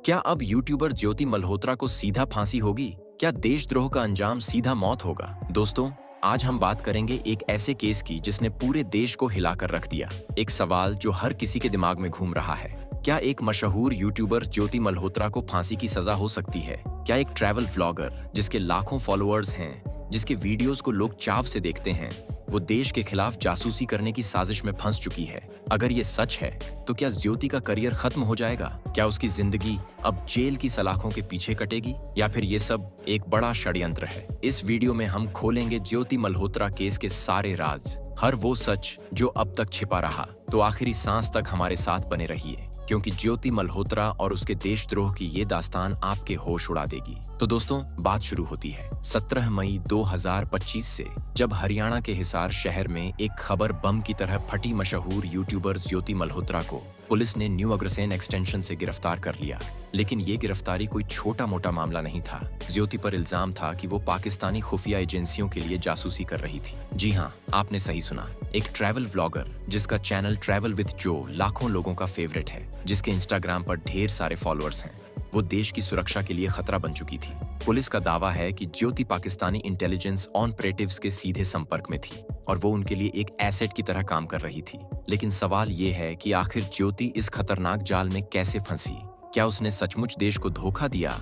क्या अब यूट्यूबर ज्योति मल्होत्रा को सीधा फांसी होगी? क्या देशद्रोह का अंजाम सीधा मौत होगा? दोस्तों, आज हम बात करेंगे एक ऐसे केस की जिसने पूरे देश को हिलाकर रख दिया। एक सवाल जो हर किसी के दिमाग में घूम रहा है, क्या एक मशहूर यूट्यूबर ज्योति मल्होत्रा को फांसी की सजा हो सकती है? क्या एक ट्रैवल व्लॉगर जिसके लाखों फॉलोअर्स हैं, जिसके वीडियोस को लोग चाव से देखते हैं, वो देश के खिलाफ जासूसी करने की साजिश में फंस चुकी है? अगर ये सच है तो क्या ज्योति का करियर खत्म हो जाएगा? क्या उसकी जिंदगी अब जेल की सलाखों के पीछे कटेगी, या फिर ये सब एक बड़ा षड्यंत्र है? इस वीडियो में हम खोलेंगे ज्योति मल्होत्रा केस के सारे राज, हर वो सच जो अब तक छिपा रहा। तो आखिरी सांस तक हमारे साथ बने रहिए, क्योंकि ज्योति मल्होत्रा और उसके देशद्रोह की ये दास्तान आपके होश उड़ा देगी। तो दोस्तों, बात शुरू होती है 17 मई 2025 से, जब हरियाणा के हिसार शहर में एक खबर बम की तरह फटी। मशहूर यूट्यूबर ज्योति मल्होत्रा को पुलिस ने न्यू अग्रसेन एक्सटेंशन से गिरफ्तार कर लिया। लेकिन ये गिरफ्तारी कोई छोटा मोटा मामला नहीं था। ज्योति पर इल्जाम था कि वो पाकिस्तानी खुफिया एजेंसियों के लिए जासूसी कर रही थी। जी हाँ, आपने सही सुना, एक ट्रैवल व्लॉगर जिसका चैनल ट्रैवल विद जो लाखों लोगों का फेवरेट है, जिसके इंस्टाग्राम पर ढेर सारे फॉलोअर्स हैं, वो देश की सुरक्षा के लिए खतरा बन चुकी थी। पुलिस का दावा है कि ज्योति पाकिस्तानी इंटेलिजेंस ऑपरेटिव्स के सीधे संपर्क में थी और वो उनके लिए एक एसेट की तरह काम कर रही थी। लेकिन सवाल ये है कि आखिर ज्योति इस खतरनाक जाल में कैसे फंसी? क्या उसने सचमुच देश को धोखा दिया,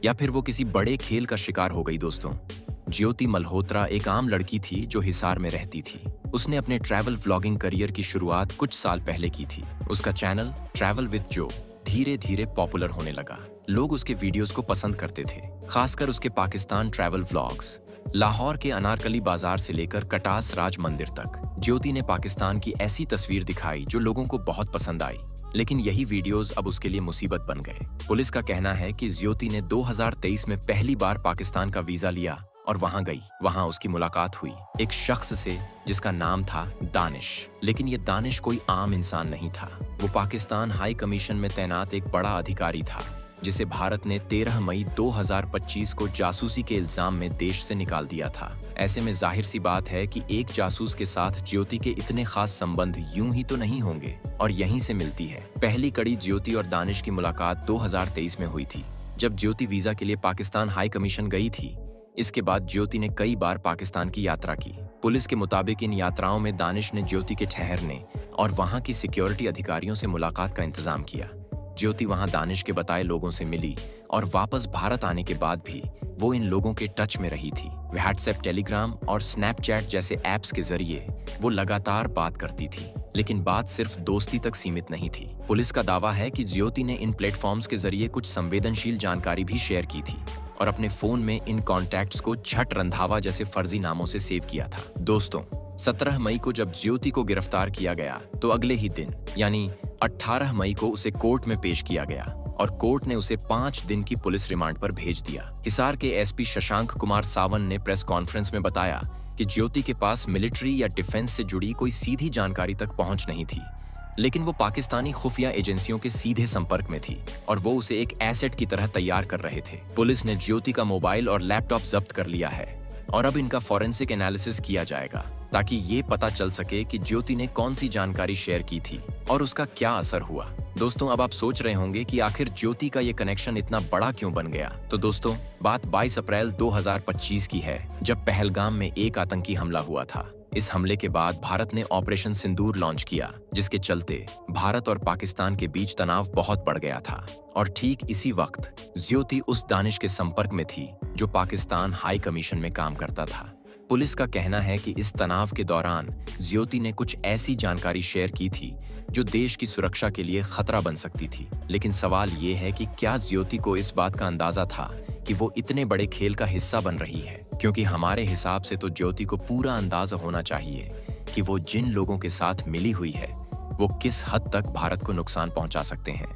या फिर वो किसी बड़े खेल का शिकार हो गई? दोस्तों, ज्योति मल्होत्रा एक आम लड़की थी जो हिसार में रहती थी। उसने अपने ट्रैवल व्लॉगिंग करियर की शुरुआत कुछ साल पहले की थी। उसका चैनल ट्रैवल विद जो धीरे धीरे पॉपुलर होने लगा। लोग उसके वीडियोस को पसंद करते थे, खासकर उसके पाकिस्तान ट्रैवल व्लॉग्स। लाहौर के अनारकली बाजार से लेकर कटास राज मंदिर तक ज्योति ने पाकिस्तान की ऐसी तस्वीर दिखाई जो लोगों को बहुत पसंद आई। लेकिन यही वीडियोस अब उसके लिए मुसीबत बन गए। पुलिस का कहना है कि ज्योति ने 2023 में पहली बार पाकिस्तान का वीजा लिया और वहां गई। वहां उसकी मुलाकात हुई एक शख्स से जिसका नाम था दानिश। लेकिन ये दानिश कोई आम इंसान नहीं था। वो पाकिस्तान हाई कमीशन में तैनात एक बड़ा अधिकारी था, जिसे भारत ने 13 मई 2025 को जासूसी के इल्जाम में देश से निकाल दिया था। ऐसे में जाहिर सी बात है कि एक जासूस के साथ ज्योति के इतने खास संबंध यूं ही तो नहीं होंगे। और यहीं से मिलती है पहली कड़ी। ज्योति और दानिश की मुलाकात 2023 में हुई थी, जब ज्योति वीजा के लिए पाकिस्तान हाई कमीशन गई थी। इसके बाद ज्योति ने कई बार पाकिस्तान की यात्रा की। पुलिस के मुताबिक इन यात्राओं में दानिश ने ज्योति के ठहरने और वहां की सिक्योरिटी अधिकारियों से मुलाकात का इंतजाम किया। ज्योति वहां दानिश के बताए लोगों से मिली और वापस भारत आने के बाद भी वो इन लोगों के टच में रही थी। व्हाट्सएप, टेलीग्राम और स्नैपचैट जैसे ऐप्स के जरिए वो लगातार बात करती थी। लेकिन बात सिर्फ दोस्ती तक सीमित नहीं थी। पुलिस का दावा है कि ज्योति ने इन प्लेटफॉर्म्स के जरिए कुछ संवेदनशील जानकारी भी शेयर की थी और अपने फोन में इन कॉन्टैक्ट्स को छठ रंधावा जैसे फर्जी नामों से सेव किया था। दोस्तों, 17 मई को जब ज्योति को गिरफ्तार किया गया तो अगले ही दिन यानी 18 मई को उसे कोर्ट में पेश किया गया और कोर्ट ने उसे 5 दिन की पुलिस रिमांड पर भेज दिया। हिसार के एसपी शशांक कुमार सावन ने प्रेस कॉन्फ्रेंस में बताया कि ज्योति के पास मिलिट्री या डिफेंस से जुड़ी कोई सीधी जानकारी तक पहुंच नहीं थी, लेकिन वो पाकिस्तानी खुफिया एजेंसियों के सीधे संपर्क में थी और वो उसे एक एसेट की तरह तैयार कर रहे थे। पुलिस ने ज्योति का मोबाइल और लैपटॉप जब्त कर लिया है और अब इनका फॉरेंसिक एनालिसिस किया जाएगा, ताकि ये पता चल सके कि ज्योति ने कौन सी जानकारी शेयर की थी और उसका क्या असर हुआ। दोस्तों, अब आप सोच रहे होंगे कि आखिर ज्योति का ये कनेक्शन इतना बड़ा क्यों बन गया। तो दोस्तों, बात 22 अप्रैल 2025 की है, जब पहलगाम में एक आतंकी हमला हुआ था। इस हमले के बाद भारत ने ऑपरेशन सिंदूर लॉन्च किया, जिसके चलते भारत और पाकिस्तान के बीच तनाव बहुत बढ़ गया था। और ठीक इसी वक्त ज्योति उस दानिश के संपर्क में थी जो पाकिस्तान हाई कमीशन में काम करता था। पुलिस का कहना है कि इस तनाव के दौरान ज्योति ने कुछ ऐसी जानकारी शेयर की थी जो देश की सुरक्षा के लिए खतरा बन सकती थी। लेकिन सवाल ये है कि क्या ज्योति को इस बात का अंदाजा था कि वो इतने बड़े खेल का हिस्सा बन रही है? क्योंकि हमारे हिसाब से तो ज्योति को पूरा अंदाजा होना चाहिए कि वो जिन लोगों के साथ मिली हुई है वो किस हद तक भारत को नुकसान पहुंचा सकते हैं।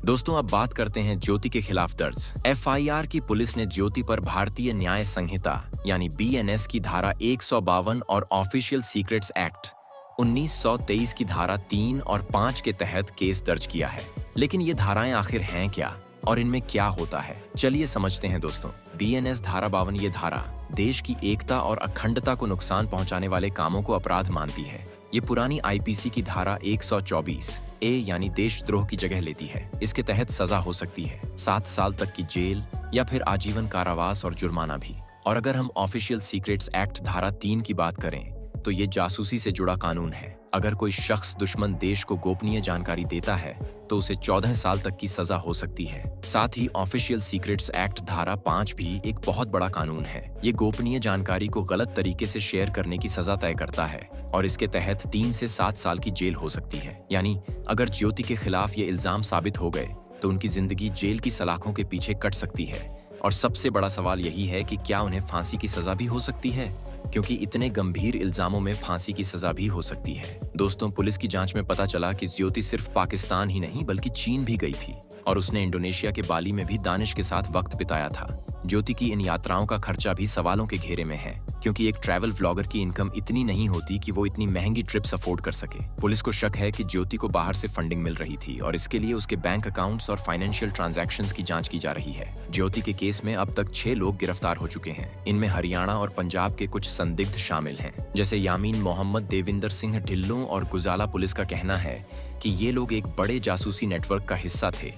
दोस्तों, अब बात करते हैं ज्योति के खिलाफ दर्ज एफआईआर की। पुलिस ने ज्योति पर भारतीय न्याय संहिता यानी बीएनएस की धारा 152 और ऑफिशियल सीक्रेट्स एक्ट 1923 की धारा 3 और 5 के तहत केस दर्ज किया है। लेकिन ये धाराएं आखिर हैं क्या और इनमें क्या होता है? चलिए समझते हैं दोस्तों। बीएनएस धारा 52 ये धारा देश की एकता और अखंडता को नुकसान पहुंचाने वाले कामों को अपराध मानती है। ये पुरानी आईपीसी की धारा 124 ए यानी देशद्रोह की जगह लेती है। इसके तहत सजा हो सकती है 7 साल तक की जेल या फिर आजीवन कारावास और जुर्माना भी। और अगर हम ऑफिशियल सीक्रेट्स एक्ट धारा 3 की बात करें तो ये जासूसी से जुड़ा कानून है। अगर कोई शख्स दुश्मन देश को गोपनीय जानकारी देता है तो उसे 14 साल तक की सजा हो सकती है। साथ ही ऑफिशियल सीक्रेट्स एक्ट धारा 5 भी एक बहुत बड़ा कानून है। ये गोपनीय जानकारी को गलत तरीके से शेयर करने की सजा तय करता है और इसके तहत 3 से 7 साल की जेल हो सकती है। यानी अगर ज्योति के खिलाफ ये इल्जाम साबित हो गए तो उनकी जिंदगी जेल की सलाखों के पीछे कट सकती है। और सबसे बड़ा सवाल यही है कि क्या उन्हें फांसी की सजा भी हो सकती है, क्योंकि इतने गंभीर इल्जामों में फांसी की सजा भी हो सकती है। दोस्तों, पुलिस की जांच में पता चला कि ज्योति सिर्फ पाकिस्तान ही नहीं बल्कि चीन भी गई थी और उसने इंडोनेशिया के बाली में भी दानिश के साथ वक्त बिताया था। ज्योति की इन यात्राओं का खर्चा भी सवालों के घेरे में है, क्योंकि एक ट्रैवल व्लॉगर की इनकम इतनी नहीं होती कि वो इतनी महंगी ट्रिप्स अफोर्ड कर सके। पुलिस को शक है कि ज्योति को बाहर से फंडिंग मिल रही थी और इसके लिए उसके बैंक अकाउंट्स और फाइनेंशियल ट्रांजैक्शंस की जांच की जा रही है। ज्योति के केस में अब तक 6 लोग गिरफ्तार हो चुके हैं। इनमें हरियाणा और पंजाब के कुछ संदिग्ध शामिल हैं, जैसे यामीन मोहम्मद, देविंदर सिंह ढिल्लों और गुजाला। पुलिस का कहना है कि ये लोग एक बड़े जासूसी नेटवर्क का हिस्सा थे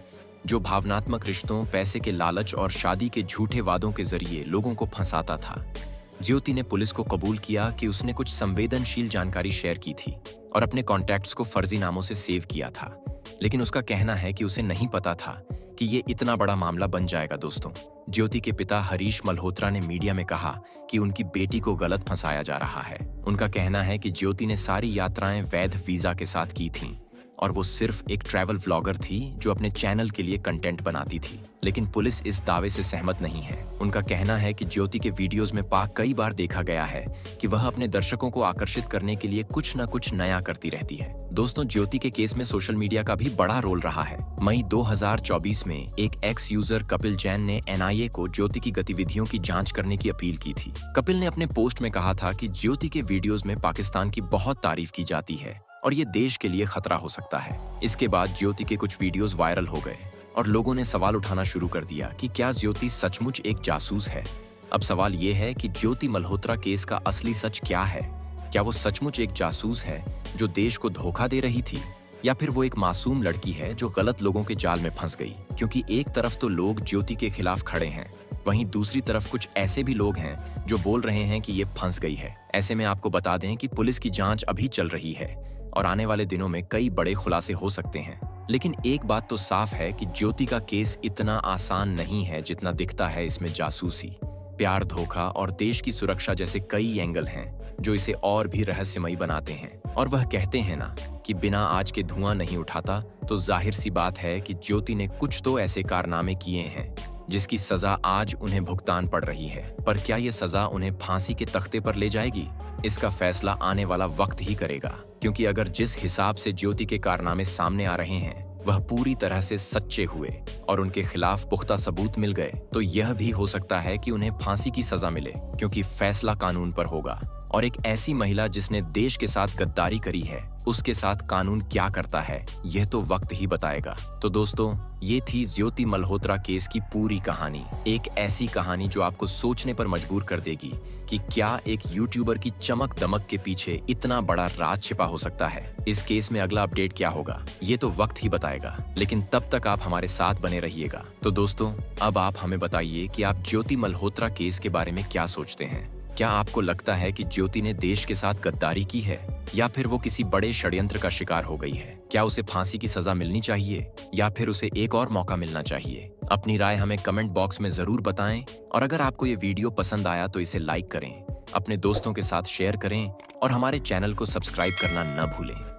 जो भावनात्मक रिश्तों, पैसे के लालच और शादी के झूठे वादों के जरिए लोगों को फंसाता था। ज्योति ने पुलिस को कबूल किया कि उसने कुछ संवेदनशील जानकारी शेयर की थी और अपने कॉन्टैक्ट्स को फर्जी नामों से सेव किया था, लेकिन उसका कहना है कि उसे नहीं पता था कि ये इतना बड़ा मामला बन जाएगा। दोस्तों, ज्योति के पिता हरीश मल्होत्रा ने मीडिया में कहा कि उनकी बेटी को गलत फंसाया जा रहा है। उनका कहना है कि ज्योति ने सारी यात्राएं वैध वीजा के साथ की थीं और वो सिर्फ एक ट्रैवल व्लॉगर थी जो अपने चैनल के लिए कंटेंट बनाती थी। लेकिन पुलिस इस दावे से सहमत नहीं है। उनका कहना है कि ज्योति के वीडियोस में कई बार देखा गया है कि वह अपने दर्शकों को आकर्षित करने के लिए कुछ न कुछ नया करती रहती है। दोस्तों, ज्योति के केस में सोशल मीडिया का भी बड़ा रोल रहा है। मई 2024 में एक एक्स यूजर कपिल जैन ने NIA को ज्योति की गतिविधियों की जांच करने की अपील की थी। कपिल ने अपने पोस्ट में कहा था कि ज्योति के वीडियोस में पाकिस्तान की बहुत तारीफ की जाती है और ये देश के लिए खतरा हो सकता है। इसके बाद ज्योति के कुछ वीडियोस वायरल हो गए और लोगों ने सवाल उठाना शुरू कर दिया कि क्या ज्योति सचमुच एक जासूस है। अब सवाल ये है कि ज्योति मल्होत्रा केस का असली सच क्या है। क्या वो सचमुच एक जासूस है जो देश को धोखा दे रही थी, या फिर वो एक मासूम लड़की है जो गलत लोगों के जाल में फंस गई? क्योंकि एक तरफ तो लोग ज्योति के खिलाफ खड़े हैं, वहीं दूसरी तरफ कुछ ऐसे भी लोग हैं जो बोल रहे हैं कि ये फंस गई है। ऐसे में आपको बता दें कि पुलिस की जांच अभी चल रही है और आने वाले दिनों में कई बड़े खुलासे हो सकते हैं। लेकिन एक बात तो साफ है कि ज्योति का केस इतना आसान नहीं है जितना दिखता है। इसमें जासूसी, प्यार, धोखा और देश की सुरक्षा जैसे कई एंगल हैं जो इसे और भी रहस्यमयी बनाते हैं। और वह कहते हैं ना कि बिना आग के धुआं नहीं उठाता, तो जाहिर सी बात है कि ज्योति ने कुछ तो ऐसे कारनामे किए हैं जिसकी सजा आज उन्हें भुगतान पड़ रही है। पर क्या ये सजा उन्हें फांसी के तख्ते पर ले जाएगी? इसका फैसला आने वाला वक्त ही करेगा, क्योंकि अगर जिस हिसाब से ज्योति के कारनामे सामने आ रहे हैं वह पूरी तरह से सच्चे हुए और उनके खिलाफ पुख्ता सबूत मिल गए, तो यह भी हो सकता है कि उन्हें फांसी की सजा मिले, क्योंकि फैसला कानून पर होगा। और एक ऐसी महिला जिसने देश के साथ गद्दारी करी है, उसके साथ कानून क्या करता है, यह तो वक्त ही बताएगा। तो दोस्तों, ये थी ज्योति मल्होत्रा केस की पूरी कहानी। एक ऐसी कहानी जो आपको सोचने पर मजबूर कर देगी कि क्या एक यूट्यूबर की चमक दमक के पीछे इतना बड़ा राज छिपा हो सकता है। इस केस में अगला अपडेट क्या होगा, ये तो वक्त ही बताएगा, लेकिन तब तक आप हमारे साथ बने रहिएगा। तो दोस्तों, अब आप हमें बताइए कि आप ज्योति मल्होत्रा केस के बारे में क्या सोचते हैं। क्या आपको लगता है कि ज्योति ने देश के साथ गद्दारी की है, या फिर वो किसी बड़े षड्यंत्र का शिकार हो गई है? क्या उसे फांसी की सजा मिलनी चाहिए, या फिर उसे एक और मौका मिलना चाहिए? अपनी राय हमें कमेंट बॉक्स में जरूर बताएं और अगर आपको ये वीडियो पसंद आया तो इसे लाइक करें, अपने दोस्तों के साथ शेयर करें और हमारे चैनल को सब्सक्राइब करना न भूलें।